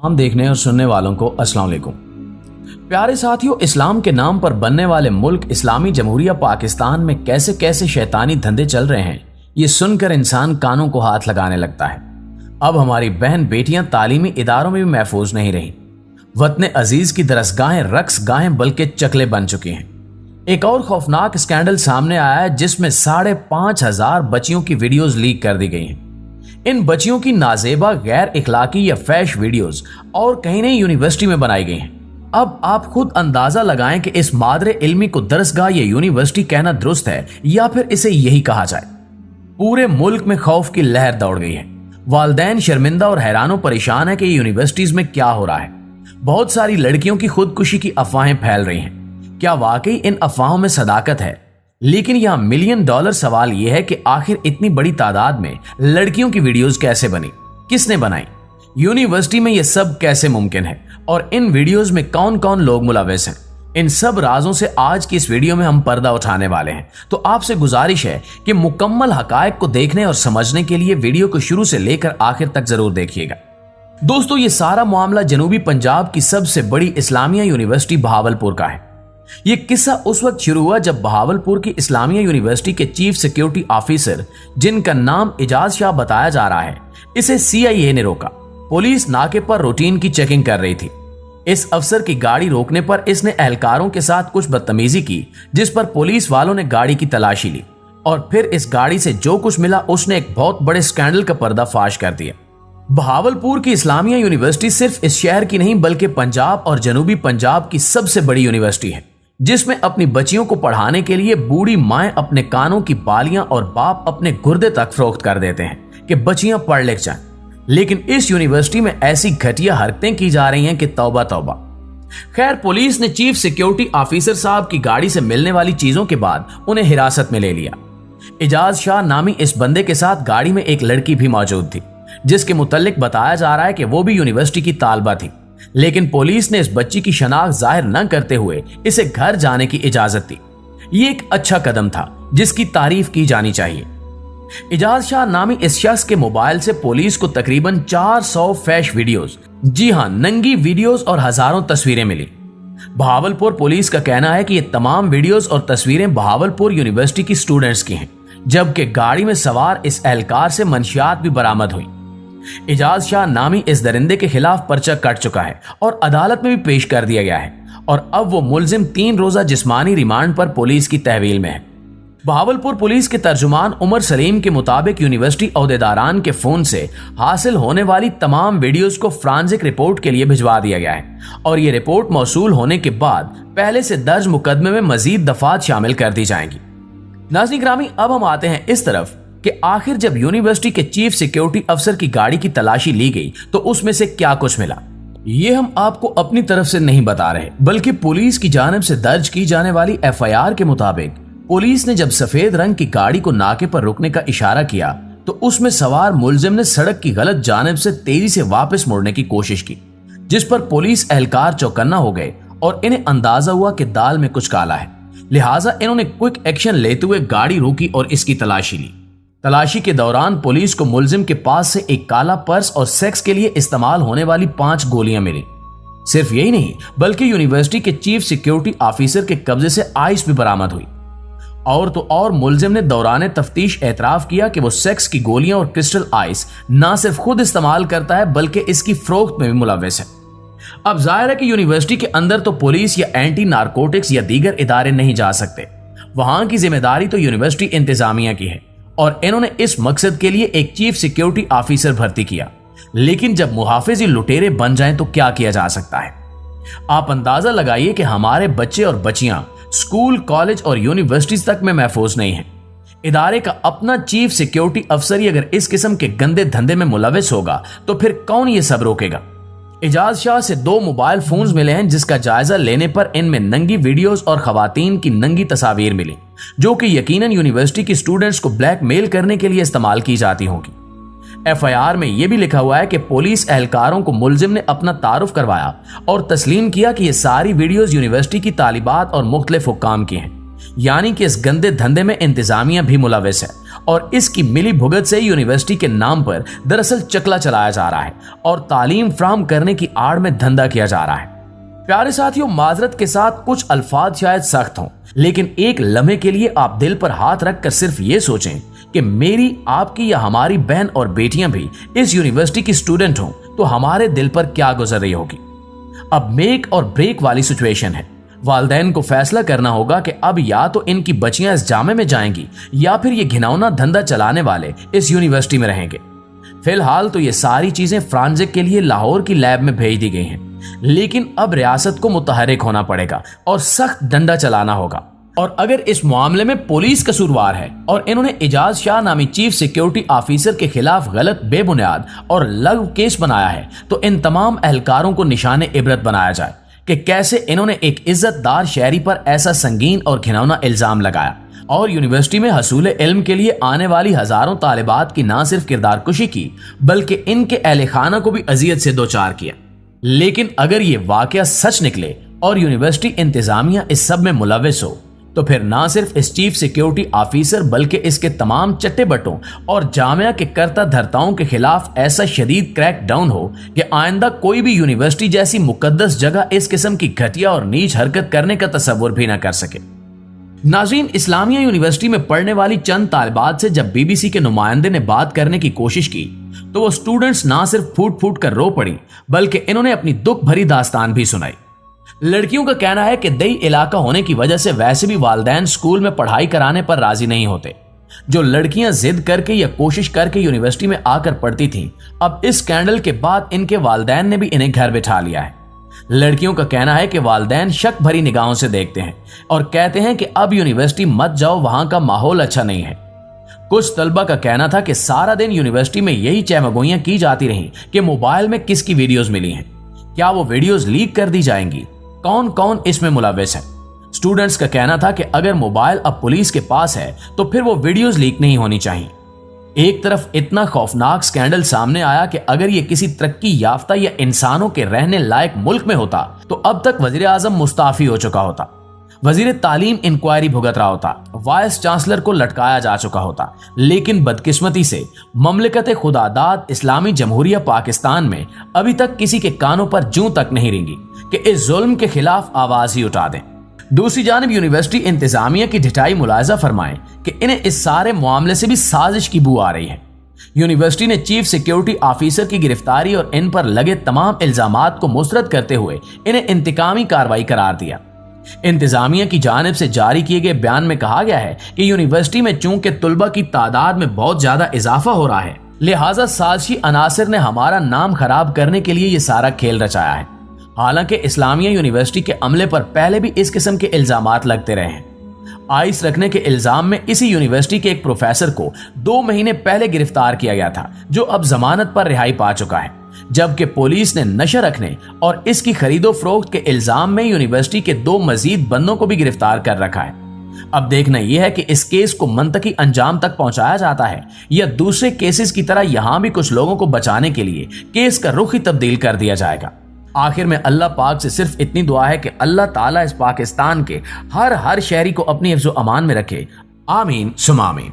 हम देखने और सुनने वालों को अस्सलाम वालेकुम। प्यारे साथियों, इस्लाम के नाम पर बनने वाले मुल्क इस्लामी जमहूरिया पाकिस्तान में कैसे कैसे शैतानी धंधे चल रहे हैं, ये सुनकर इंसान कानों को हाथ लगाने लगता है। अब हमारी बहन बेटियां तालीमी इदारों में भी महफूज नहीं रही। वतन अजीज की दरसगाहें रक्स गाहें बल्कि चकले बन चुकी हैं। एक और खौफनाक स्कैंडल सामने आया है जिसमें 5,500 बच्चियों की वीडियोस लीक कर दी गई हैं। इन बच्चियों की नाजेबा, गैर इखलाकी या फैश वीडियोस और कहीं नहीं यूनिवर्सिटी में बनाई गई हैं। अब आप खुद अंदाजा लगाएं कि इस मादरे इल्मी को दरसगाह या यूनिवर्सिटी कहना दुरुस्त है या फिर इसे यही कहा जाए। पूरे मुल्क में खौफ की लहर दौड़ गई है। वालिदैन शर्मिंदा और हैरान परेशान है कि यूनिवर्सिटीज में क्या हो रहा है। बहुत सारी लड़कियों की खुदकुशी की अफवाहें फैल रही हैं। क्या वाकई इन अफवाहों में सदाकत है? लेकिन यहां $1,000,000 सवाल यह है कि आखिर इतनी बड़ी तादाद में लड़कियों की वीडियोस कैसे बनी, किसने बनाई, यूनिवर्सिटी में यह सब कैसे मुमकिन है और इन वीडियोस में कौन कौन लोग मुलव्वस हैं? इन सब राजों से आज की इस वीडियो में हम पर्दा उठाने वाले हैं। तो आपसे गुजारिश है कि मुकम्मल हकायक को देखने और समझने के लिए वीडियो को शुरू से लेकर आखिर तक जरूर देखिएगा। दोस्तों, ये सारा मामला जनूबी पंजाब की सबसे बड़ी इस्लामिया यूनिवर्सिटी बहावलपुर का है। यह किस्सा उस वक्त शुरू हुआ जब बहावलपुर की इस्लामिया यूनिवर्सिटी के चीफ सिक्योरिटी ऑफिसर, जिनका नाम इजाज शाह बताया जा रहा है, इसे CIA ने रोका। पुलिस नाके पर रूटीन की चेकिंग कर रही थी। इस अफसर की गाड़ी रोकने पर इसने एहलकारों के साथ कुछ बदतमीजी की, जिस पर पुलिस वालों ने गाड़ी की तलाशी ली और फिर इस गाड़ी से जो कुछ मिला उसने एक बहुत बड़े स्कैंडल का पर्दाफाश कर दिया। बहावलपुर की इस्लामिया यूनिवर्सिटी सिर्फ इस शहर की नहीं बल्कि पंजाब और जनूबी पंजाब की सबसे बड़ी यूनिवर्सिटी है, जिसमें अपनी बच्चियों को पढ़ाने के लिए बूढ़ी माएं अपने कानों की बालियां और बाप अपने गुर्दे तक फरोख्त कर देते हैं कि बच्चियां पढ़ लिख जाएं। लेकिन इस यूनिवर्सिटी में ऐसी घटिया हरकतें की जा रही हैं कि तौबा तौबा। खैर, पुलिस ने चीफ सिक्योरिटी ऑफिसर साहब की गाड़ी से मिलने वाली चीजों के बाद उन्हें हिरासत में ले लिया। इजाज शाह नामी इस बंदे के साथ गाड़ी में एक लड़की भी मौजूद थी, जिसके मुतल्लिक बताया जा रहा है कि वो भी यूनिवर्सिटी की तालबा थी। लेकिन पुलिस ने इस बच्ची की शनाख्त जाहिर न करते हुए इसे घर जाने की इजाजत दी। ये एक अच्छा कदम था जिसकी तारीफ की जानी चाहिए। इजाज शाह नामी इस शख्स के मोबाइल से पुलिस को तकरीबन 400 फैश वीडियोस, जी हां नंगी वीडियोस और हजारों तस्वीरें मिली। बहावलपुर पुलिस का कहना है कि ये तमाम वीडियोस और तस्वीरें बहावलपुर यूनिवर्सिटी की स्टूडेंट्स की हैं, जबकि गाड़ी में सवार इस एहलकार से मंशियात भी बरामद हुई। इजाज शाह नामी इस दरिंदे के खिलाफ पर्चा कट चुका है और अदालत में भी पेश कर दिया गया है और अब वो मुलजिम 3 रोजा जिस्मानी रिमांड पर पुलिस की तहवील में है। बहावलपुर पुलिस के तर्जुमान उमर सलीम के मुताबिक यूनिवर्सिटी अहदेदारान के फोन से हासिल होने वाली तमाम वीडियोस को फ्रांसिक रिपोर्ट के लिए भिजवा दिया गया है और ये रिपोर्ट मौसूल होने के बाद पहले से दर्ज मुकदमे में मजीद दफात शामिल कर दी जाएंगी। नाज़रीन ग्रामी, अब हम आते हैं इस तरफ कि आखिर जब यूनिवर्सिटी के चीफ सिक्योरिटी अफसर की गाड़ी की तलाशी ली गई तो उसमें से क्या कुछ मिला। ये हम आपको अपनी तरफ से नहीं बता रहे, बल्कि पुलिस की जानिब से दर्ज की जाने वाली FIR के मुताबिक पुलिस ने जब सफेद रंग की गाड़ी को नाके पर रुकने का इशारा किया तो उसमें सवार मुलजिम ने सड़क की गलत जानिब से तेजी से वापस मुड़ने की कोशिश की, जिस पर पुलिस एहलकार चौकन्ना हो गए और इन्हें अंदाजा हुआ कि दाल में कुछ काला है। लिहाजा इन्होंने क्विक एक्शन लेते हुए गाड़ी रोकी और इसकी तलाशी ली। तलाशी के दौरान पुलिस को मुलजिम के पास से एक काला पर्स और सेक्स के लिए इस्तेमाल होने वाली 5 गोलियां मिली। सिर्फ यही नहीं बल्कि यूनिवर्सिटी के चीफ सिक्योरिटी ऑफिसर के कब्जे से आइस भी बरामद हुई। और तो और मुलजिम ने दौरान तफ्तीश एतराफ किया कि वो सेक्स की गोलियां और क्रिस्टल आइस न सिर्फ खुद इस्तेमाल करता है बल्कि इसकी फरोख्त में भी मुलव्वस है। अब जाहिर है कि यूनिवर्सिटी के अंदर तो पुलिस या एंटी नारकोटिक्स या दीगर इदारे नहीं जा सकते। वहां की जिम्मेदारी तो यूनिवर्सिटी इंतजामिया की है और इन्होंने इस मकसद के लिए एक चीफ सिक्योरिटी ऑफिसर भर्ती किया। लेकिन जब मुहाफिज लुटेरे बन जाएं तो क्या किया जा सकता है। आप अंदाजा लगाइए कि हमारे बच्चे और बच्चियां स्कूल, कॉलेज और यूनिवर्सिटीज तक में महफूज नहीं है। इदारे का अपना चीफ सिक्योरिटी अफसर ही अगर इस किस्म के गंदे धंधे में मुलव्वस होगा तो फिर कौन ये सब रोकेगा। इजाज शाह से 2 मोबाइल फोन्स मिले हैं, जिसका जायजा लेने पर इनमें नंगी वीडियोस और खवातीन की नंगी तस्वीर मिली, जो कि यकीनन यूनिवर्सिटी की स्टूडेंट्स को ब्लैकमेल करने के लिए इस्तेमाल की जाती होगी। FIR में यह भी लिखा हुआ है कि पुलिस एहलकारों को मुलजिम ने अपना तारुफ करवाया और तस्लीम किया कि ये सारी वीडियोस यूनिवर्सिटी की तालिबात और मुख्तलिफ हुक्काम की हैं, यानी कि इस गंदे धंधे में इंतजामिया भी मुलव्वस है और इसकी मिली भुगत से यूनिवर्सिटी के नाम पर दरअसल चकला चलाया जा रहा है और तालीम फ्राहम करने की आड़ में धंधा किया जा रहा है। प्यारे साथियों, माजरत के साथ कुछ अल्फाज शायद सख्त हों, लेकिन एक लम्हे के लिए आप दिल पर हाथ रखकर सिर्फ ये सोचें कि मेरी, आपकी या हमारी बहन और बेटियां भी इस यूनिवर्सिटी की स्टूडेंट हों तो हमारे दिल पर क्या गुजर रही होगी। अब मेक और ब्रेक वाली सिचुएशन है। वालिदैन को फैसला करना होगा कि अब या तो इनकी बच्चियां इस जामे में जाएंगी या फिर ये घिनौना धंधा चलाने वाले इस यूनिवर्सिटी में रहेंगे। फिलहाल तो ये सारी चीजें फ्रांजिक के लिए लाहौर की लैब में भेज दी गई हैं, लेकिन अब रियासत को मुतहरिक होना पड़ेगा और सख्त डंडा चलाना होगा। और अगर इस मामले में पुलिस कसूरवार है और इन्होंने एजाज शाह नामी चीफ सिक्योरिटी ऑफिसर के खिलाफ गलत, बेबुनियाद और लघु केस बनाया है तो इन तमाम एहलकारों को निशाने इबरत बनाया जाए कि कैसे इन्होंने एक इज्जतदार शहरी पर ऐसा संगीन और घिनौना इल्जाम लगाया और यूनिवर्सिटी में हसूल इल्म के लिए आने वाली हजारों तालिबात की न सिर्फ किरदार कुशी की बल्कि इनके अहले खाना को भी अजियत से दो चार किया। लेकिन अगर ये वाकया सच निकले और यूनिवर्सिटी इंतजामिया इस सब में मुलविस हो तो फिर ना सिर्फ इस चीफ सिक्योरिटी ऑफिसर बल्कि इसके तमाम चट्टे बट्टों और जामिया के कर्ता धर्ताओं के खिलाफ ऐसा शदीद क्रैक डाउन हो कि आइंदा कोई भी यूनिवर्सिटी जैसी मुकद्दस जगह इस किस्म की घटिया और नीच हरकत करने का तसव्वुर भी न कर सके। नाज़रीन, इस्लामिया यूनिवर्सिटी में पढ़ने वाली चंद तालिबात से जब बीबीसी के नुमाइंदे ने बात करने की कोशिश की तो वो स्टूडेंट्स ना सिर्फ फूट फूट कर रो पड़ी बल्कि इन्होंने अपनी दुख भरी दास्तान भी सुनाई। लड़कियों का कहना है कि दई इलाका होने की वजह से वैसे भी वालिदैन स्कूल में पढ़ाई कराने पर राजी नहीं होते। जो लड़कियां जिद करके या कोशिश करके यूनिवर्सिटी में आकर पढ़ती थीं, अब इस स्कैंडल के बाद इनके वालिदैन ने भी इन्हें घर बिठा लिया है। लड़कियों का कहना है कि वालिदैन शक भरी निगाहों से देखते हैं और कहते हैं कि अब यूनिवर्सिटी मत जाओ, वहां का माहौल अच्छा नहीं है। कुछ तलबा का कहना था कि सारा दिन यूनिवर्सिटी में यही चहमगोइयां की जाती रहीं कि मोबाइल में किसकी वीडियोस मिली हैं, क्या वो वीडियोस लीक कर दी जाएंगी, कौन कौन इसमें मुलविस है। स्टूडेंट्स का कहना था कि अगर मोबाइल अब पुलिस के पास है तो फिर वो वीडियोस लीक नहीं होनी चाहिए। एक तरफ इतना खौफनाक स्कैंडल सामने आया कि अगर ये किसी तरक्की याफ्ता या इंसानों के रहने लायक मुल्क में होता तो अब तक वजीर आजम मुस्ताफी हो चुका होता, वजीर तालीम इंक्वायरी भुगत रहा होता, वाइस चांसलर को लटकाया जा चुका होता। लेकिन बदकिस्मती से ममलिकत खुदादाद इस्लामी जमहूरिया पाकिस्तान में अभी तक किसी के कानों पर जूं तक नहीं रेंगी कि इस जुल्म के खिलाफ आवाज ही उठा दें। दूसरी जानिब यूनिवर्सिटी इंतजामिया की ढिठाई मुलाजा फरमाएं कि इन्हें इस सारे मामले से भी साजिश की बू आ रही है। यूनिवर्सिटी ने चीफ सिक्योरिटी ऑफिसर की गिरफ्तारी और इन पर लगे तमाम इल्जामात को मुस्तरद करते हुए इन्हें इंतकामी कार्रवाई करार दिया। इंतजामिया की जानिब से जारी किए गए बयान में कहा गया है कि यूनिवर्सिटी में चूंकि तुलबा की तादाद में बहुत ज्यादा इजाफा हो रहा है, लिहाजा साजिशी अनासिर ने हमारा नाम खराब करने के लिए ये सारा खेल रचाया है। हालांकि इस्लामिया यूनिवर्सिटी के अमले पर पहले भी इस किस्म के इल्जामात लगते रहे हैं। आइस रखने के इल्जाम में इसी यूनिवर्सिटी के एक प्रोफेसर को 2 महीने पहले गिरफ्तार किया गया था, जो अब जमानत पर रिहाई पा चुका है, जबकि पुलिस ने नशा रखने और इसकी खरीदो फरोख्त के इल्जाम में यूनिवर्सिटी के 2 मजीद बंदों को भी गिरफ्तार कर रखा है। अब देखना यह है कि इस केस को मंतकी अंजाम तक पहुंचाया जाता है या दूसरे केसेस की तरह यहां भी कुछ लोगों को बचाने के लिए केस का रुख ही तब्दील कर दिया जाएगा। आखिर में अल्लाह पाक से सिर्फ इतनी दुआ है कि अल्लाह ताला इस पाकिस्तान के हर शहरी को अपनी हिफ्ज़-ओ-अमान में रखे। आमीन सुमा आमीन।